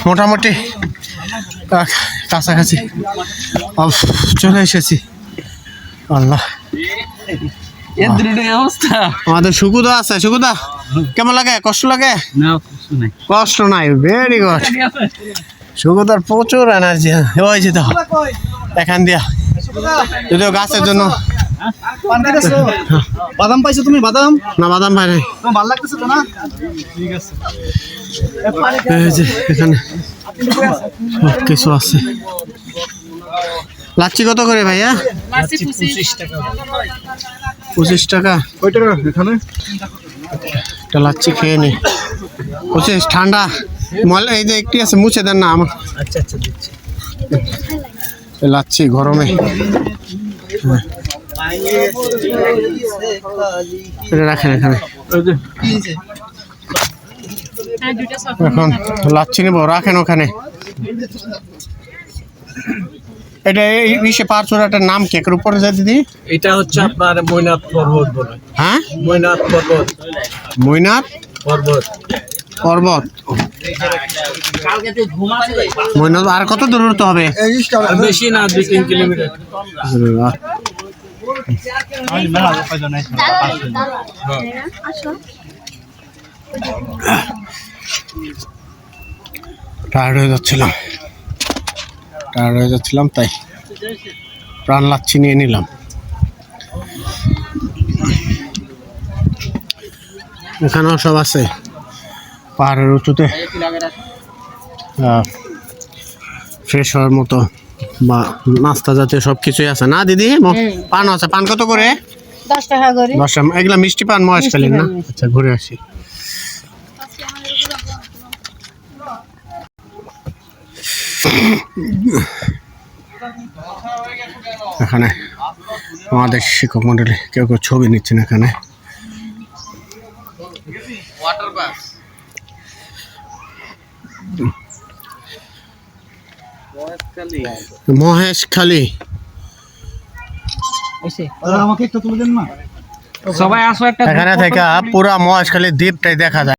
মোটামুটি কাছাকাছি চলে এসেছি। আল্লাহ, আমাদের সুকুদা আছে। সুকুদা কেমন লাগে? কষ্ট লাগে? কষ্ট নাই, ভেরি গুড। সুকুদার প্রচুর এনার্জি হয়েছে তো এখান দিয়া, যদিও গাছের জন্য। বাদাম পাইছো তুমি? বাদাম না, বাদাম পাই নাই। ভালো লাগতেছে তো না? ঠিক আছে, এখানে সব কিছু আছে। লাচ্ছি কত করে ভাইয়া? 25 টাকা। 25 টাকা। কয় টাকা এখানে? একটা লাচ্ছি খেয়ে নি। 25 ঠান্ডা। এই যে একটি আছে, মুছে দেন না আমার। আচ্ছা আচ্ছা, দিচ্ছি। লাচ্ছি গরমে রাখেন এখানে। এখন লাচ্ছি নেবো, রাখেন ওখানে। এটা পাঁচড়াটার নাম কি এর উপরে যা দিদি? এটা হচ্ছে আপনার ময়নাথ পর্বত বলে। হ্যাঁ, ময়নাথ পর্বত। ময়নাথ পর্বত। পর্বত। ময়নাথ আর কত দূরত্ব হবে? বেশি না, 2-3 কিলোমিটার। টায়ার্ড হয়ে যাচ্ছিলাম তাই প্রাণ লাচ্ছি নিয়ে নিলাম। এখানেও সব আছে, পাহাড়ের উঁচুতে ফ্রেশ হওয়ার মতো বা নাস্তা জাতীয় সব কিছুই আছে না দিদি? পান আছে। পান কত করে? 10 টাকা করে। 10 টাকা। এগুলা মিষ্টি পান মহেশখালীর না? আচ্ছা, ঘুরে আসি। এখানে আমাদের শিক্ষক মন্ডলী কেউ কেউ ছবি নিচ্ছেন এখানে। মহেশখালী। আমাকে একটা তুলে দেন না। এখানে থেকে পুরা মহেশখালীর দ্বীপটাই দেখা যায়।